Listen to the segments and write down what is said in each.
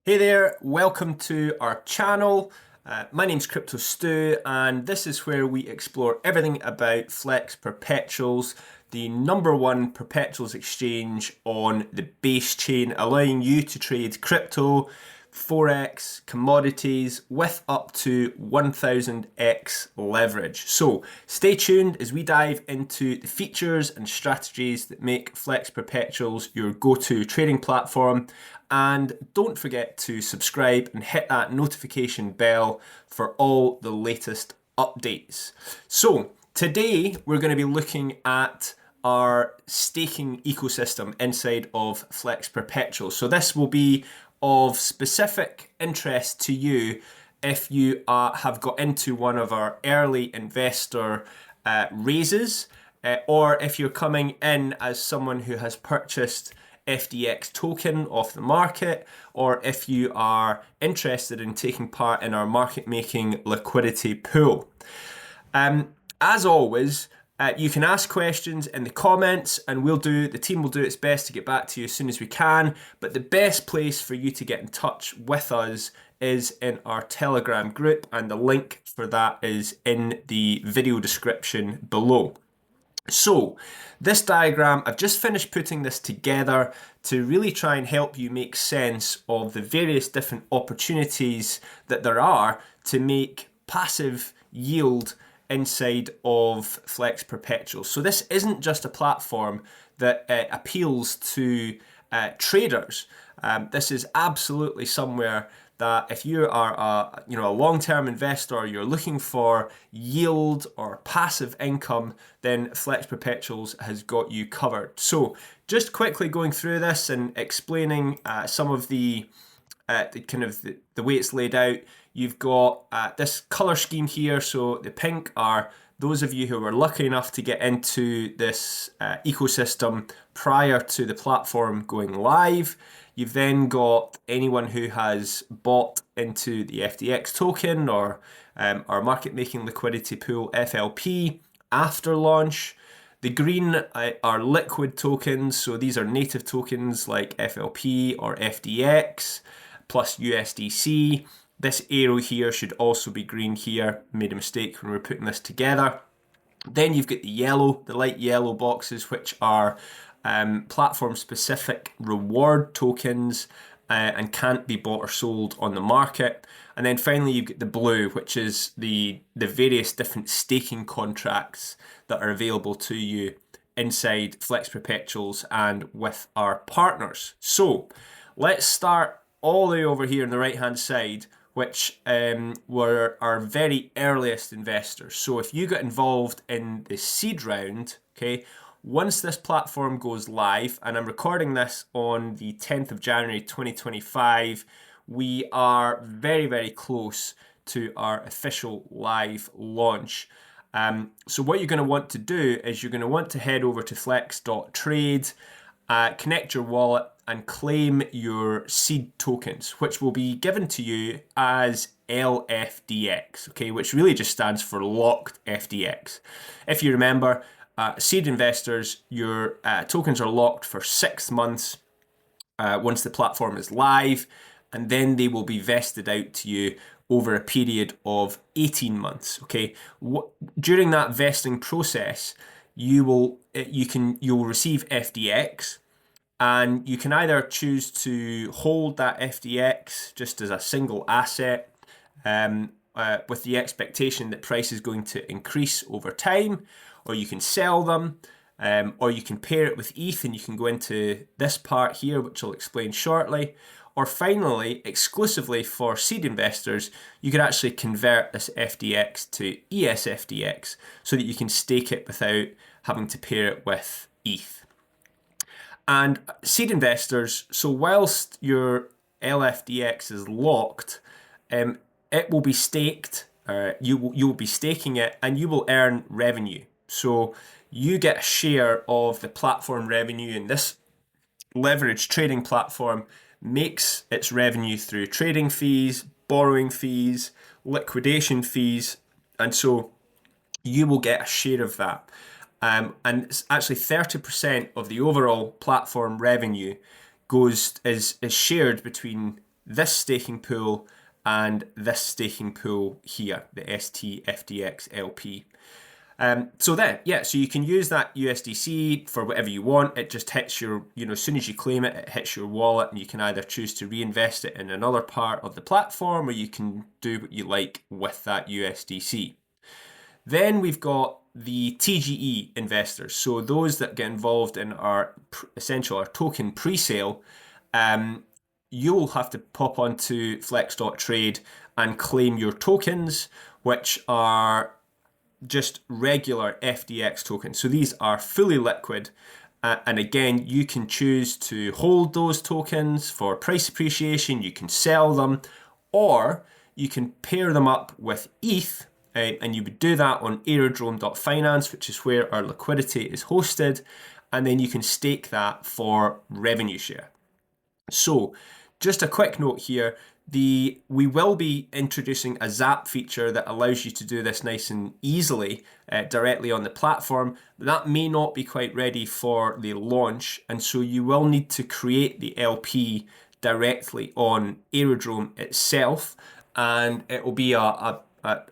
Hey there, welcome to our channel. My name's Crypto Stu, and this is where we explore everything about Flex Perpetuals, the #1 perpetuals exchange on the base chain, allowing you to trade crypto, forex, commodities with up to 1000x leverage. So stay tuned as we dive into the features and strategies that make Flex Perpetuals your go-to trading platform. And don't forget to subscribe and hit that notification bell for all the latest updates. So today we're going to be looking at our staking ecosystem inside of Flex Perpetuals. So this will be of specific interest to you if you have got into one of our early investor raises, or if you're coming in as someone who has purchased FDX token off the market, or if you are interested in taking part in our market making liquidity pool. As always, you can ask questions in the comments and the team will do its best to get back to you as soon as we can. But the best place for you to get in touch with us is in our Telegram group, and the link for that is in the video description below. So this diagram, I've just finished putting this together to really try and help you make sense of the various different opportunities that there are to make passive yield inside of Flex Perpetuals. So this isn't just a platform that appeals to traders. This is absolutely somewhere that if you are a long-term investor, you're looking for yield or passive income, then Flex Perpetuals has got you covered. So just quickly going through this and explaining some of the way it's laid out. You've got this color scheme here. So the pink are those of you who were lucky enough to get into this ecosystem prior to the platform going live. You've then got anyone who has bought into the FDX token or our market making liquidity pool FLP after launch. The green are liquid tokens, so these are native tokens like FLP or FDX plus USDC. This arrow here should also be green here. Made a mistake when we were putting this together. Then you've got the light yellow boxes, which are platform-specific reward tokens and can't be bought or sold on the market. And then finally, you've got the blue, which is the various different staking contracts that are available to you inside Flex Perpetuals and with our partners. So let's start all the way over here on the right-hand side, which were our very earliest investors. So if you got involved in the seed round, okay, once this platform goes live, and I'm recording this on the 10th of January 2025, we are very, very close to our official live launch. So what you're going to want to do is you're going to want to head over to flex.trade, connect your wallet, and claim your seed tokens, which will be given to you as LFDX, okay, which really just stands for locked FDX. If you remember, seed investors, your tokens are locked for 6 months once the platform is live, and then they will be vested out to you over a period of 18 months. Okay, during that vesting process, you'll receive FDX, and you can either choose to hold that FDX just as a single asset, with the expectation that price is going to increase over time, or you can sell them, or you can pair it with ETH, and you can go into this part here, which I'll explain shortly. Or finally, exclusively for seed investors, you can actually convert this FDX to ESFDX so that you can stake it without having to pair it with ETH. And seed investors, so whilst your LFDX is locked, it will be staked, you will be staking it, and you will earn revenue. So you get a share of the platform revenue, and this leverage trading platform makes its revenue through trading fees, borrowing fees, liquidation fees, and so you will get a share of that. And it's actually 30% of the overall platform revenue is shared between this staking pool and this staking pool here, the STFDX LP. So you can use that USDC for whatever you want. It just hits your, as soon as you claim it, it hits your wallet, and you can either choose to reinvest it in another part of the platform, or you can do what you like with that USDC. Then we've got the TGE investors. So those that get involved in our token pre-sale, you'll have to pop onto flex.trade and claim your tokens, which are just regular FDX tokens. So these are fully liquid. And again, you can choose to hold those tokens for price appreciation. You can sell them, or you can pair them up with ETH. And you would do that on aerodrome.finance, which is where our liquidity is hosted. And then you can stake that for revenue share. So just a quick note here, we will be introducing a Zap feature that allows you to do this nice and easily directly on the platform. That may not be quite ready for the launch, and so you will need to create the LP directly on Aerodrome itself, and it will be a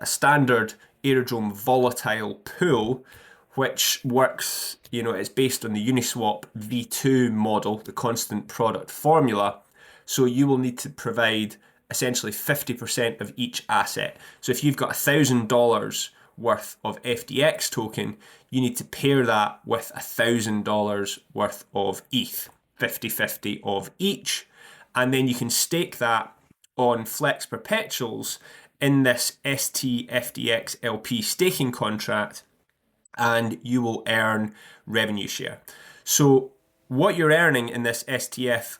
standard Aerodrome volatile pool, which works, it's based on the Uniswap V2 model, the constant product formula. So you will need to provide essentially 50% of each asset. So if you've got $1,000 worth of FDX token, you need to pair that with $1,000 worth of ETH, 50-50 of each. And then you can stake that on Flex Perpetuals in this STFDX LP staking contract, and you will earn revenue share. So what you're earning in this STFDX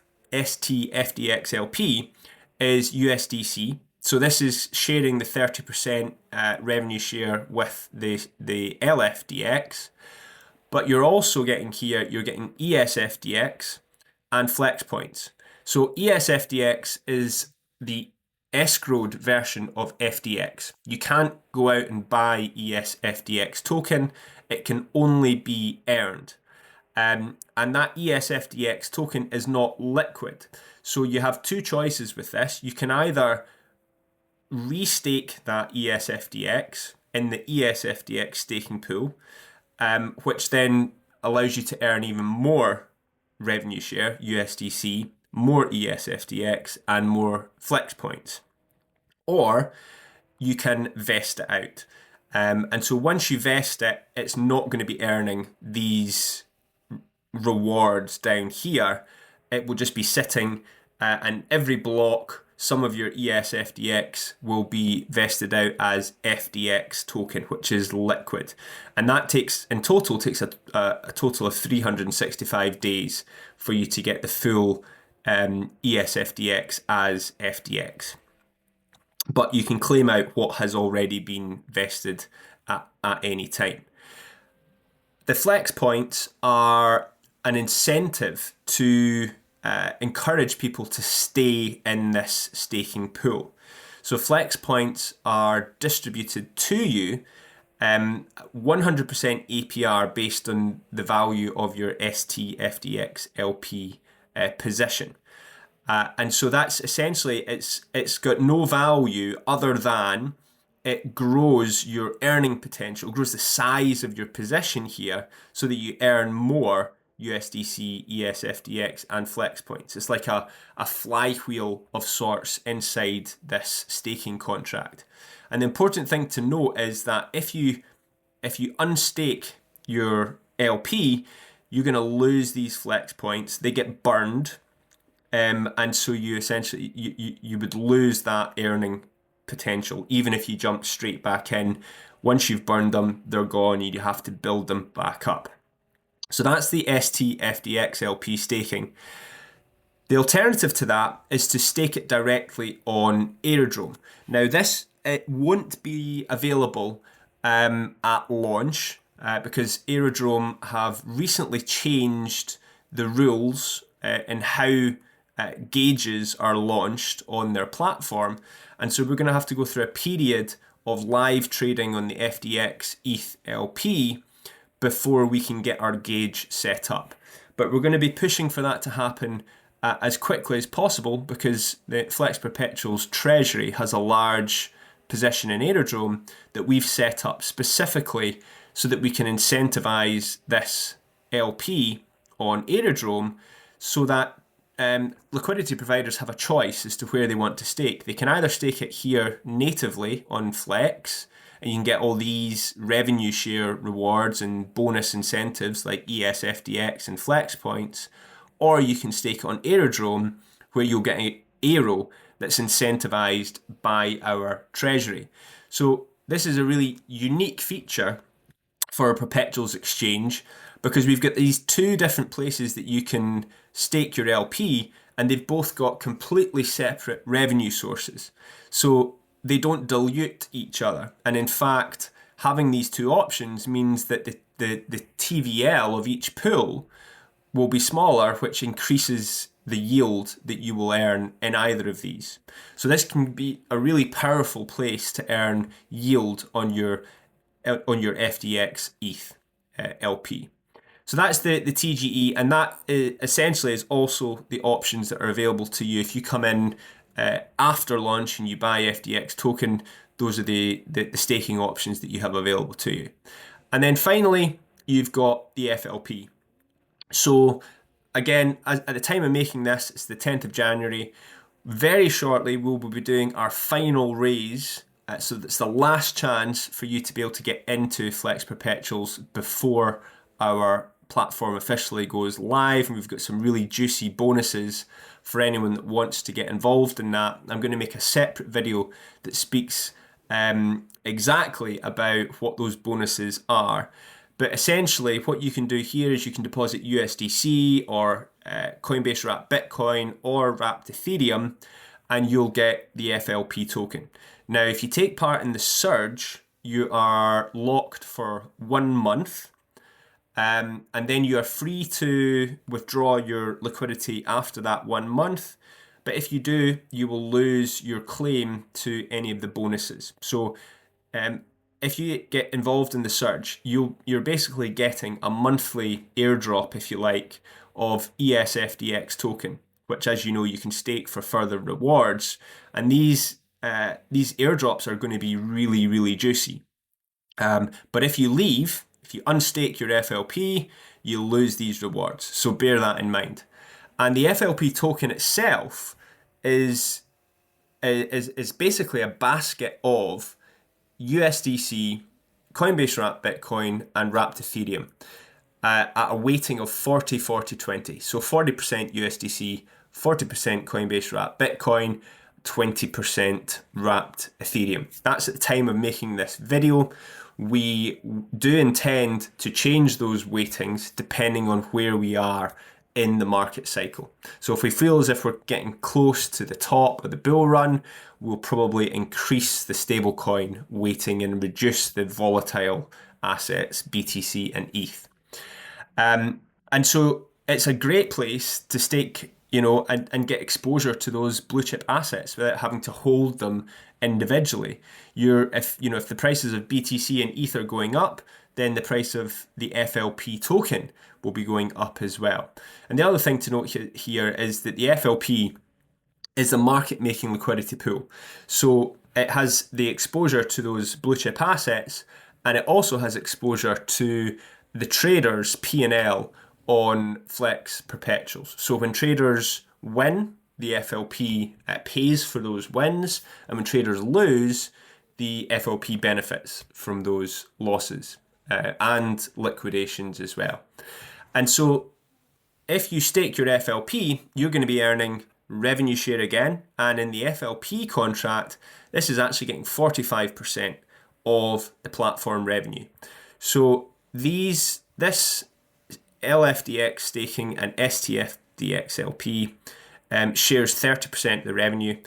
LP is USDC. So this is sharing the 30% revenue share with the LFDX. But you're also getting here, you're getting ESFDX and Flex points. So ESFDX is the escrowed version of FDX. You can't go out and buy ESFDX token. It can only be earned. And that ESFDX token is not liquid. So you have two choices with this. You can either restake that ESFDX in the ESFDX staking pool, which then allows you to earn even more revenue share, USDC, more ESFDX, and more Flex points. Or you can vest it out. And so once you vest it, it's not going to be earning these rewards down here. It will just be sitting, and every block, some of your ESFDX will be vested out as FDX token, which is liquid. And that takes a total of 365 days for you to get the full ESFDX as FDX. But you can claim out what has already been vested at any time. The Flex points are an incentive to encourage people to stay in this staking pool. So Flex points are distributed to you 100% APR based on the value of your STFDX LP position. And so that's essentially, it's got no value other than it grows your earning potential, grows the size of your position here so that you earn more USDC, ESFDX, and Flex points. It's like a flywheel of sorts inside this staking contract. And the important thing to note is that if you unstake your LP, you're going to lose these Flex points. They get burned. And so you essentially, you would lose that earning potential, even if you jump straight back in. Once you've burned them, they're gone, and you have to build them back up. So that's the STFDX LP staking. The alternative to that is to stake it directly on Aerodrome. Now it won't be available at launch because Aerodrome have recently changed the rules in how gauges are launched on their platform. And so we're going to have to go through a period of live trading on the FDX ETH LP before we can get our gauge set up. But we're going to be pushing for that to happen as quickly as possible, because the Flex Perpetuals treasury has a large position in Aerodrome that we've set up specifically so that we can incentivize this LP on Aerodrome, so that liquidity providers have a choice as to where they want to stake. They can either stake it here natively on Flex, and you can get all these revenue share rewards and bonus incentives like ESFDX and Flex points, or you can stake it on Aerodrome, where you'll get an Aero that's incentivized by our treasury. So this is a really unique feature for a perpetuals exchange, because we've got these two different places that you can stake your LP, and they've both got completely separate revenue sources. So they don't dilute each other. And in fact, having these two options means that the TVL of each pool will be smaller, which increases the yield that you will earn in either of these. So this can be a really powerful place to earn yield on your FDX ETH LP. So that's the TGE, and that essentially is also the options that are available to you if you come in after launch and you buy FDX token. Those are the staking options that you have available to you. And then finally, you've got the FLP. So again, at the time of making this, it's the 10th of January. Very shortly, we'll be doing our final raise. So that's the last chance for you to be able to get into Flex Perpetuals before our platform officially goes live. And we've got some really juicy bonuses for anyone that wants to get involved in that. I'm going to make a separate video that speaks exactly about what those bonuses are. But essentially, what you can do here is you can deposit USDC or Coinbase Wrapped Bitcoin or Wrapped Ethereum, and you'll get the FLP token. Now, if you take part in the Surge, you are locked for 1 month, and then you are free to withdraw your liquidity after that 1 month. But if you do, you will lose your claim to any of the bonuses. So if you get involved in the Surge, you're basically getting a monthly airdrop, if you like, of ESFDX token, which, as you know, you can stake for further rewards. And these airdrops are going to be really, really juicy. But if you leave, if you unstake your FLP, you'll lose these rewards. So bear that in mind. And the FLP token itself is basically a basket of USDC, Coinbase Wrapped Bitcoin, and Wrapped Ethereum at a weighting of 40, 40, 20. So 40% USDC, 40% Coinbase Wrapped Bitcoin, 20% Wrapped Ethereum. That's at the time of making this video. We do intend to change those weightings depending on where we are in the market cycle. So if we feel as if we're getting close to the top of the bull run, we'll probably increase the stablecoin weighting and reduce the volatile assets, BTC and ETH. And so it's a great place to stake, and get exposure to those blue chip assets without having to hold them individually. If the prices of BTC and ETH are going up, then the price of the FLP token will be going up as well. And the other thing to note here is that the FLP is a market making liquidity pool. So it has the exposure to those blue chip assets, and it also has exposure to the traders' P&L on Flex Perpetuals. So when traders win, the FLP pays for those wins, and when traders lose, the FLP benefits from those losses and liquidations as well. And so if you stake your FLP, you're going to be earning revenue share again, and in the FLP contract, this is actually getting 45% of the platform revenue. So this LFDX staking and STFDX LP shares 30% of the revenue,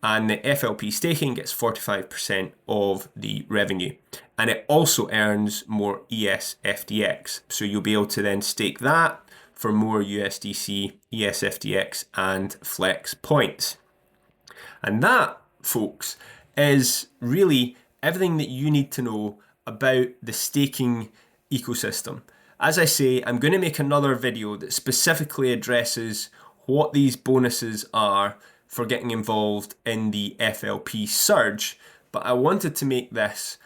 and the FLP staking gets 45% of the revenue. And it also earns more ESFDX. So you'll be able to then stake that for more USDC, ESFDX, and Flex points. And that, folks, is really everything that you need to know about the staking ecosystem. As I say, I'm going to make another video that specifically addresses what these bonuses are for getting involved in the FLP Surge. But I wanted to make this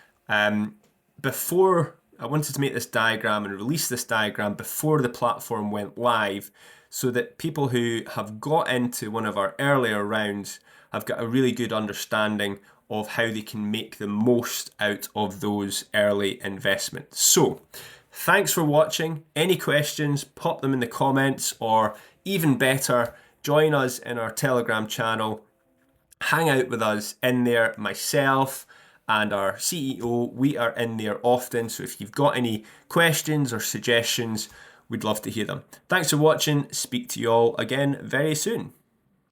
this diagram and release this diagram before the platform went live, so that people who have got into one of our earlier rounds have got a really good understanding of how they can make the most out of those early investments. So, thanks for watching. Any questions, pop them in the comments, or even better, join us in our Telegram channel. Hang out with us in there. Myself and our CEO, we are in there often. So if you've got any questions or suggestions, we'd love to hear them. Thanks for watching. Speak to you all again very soon.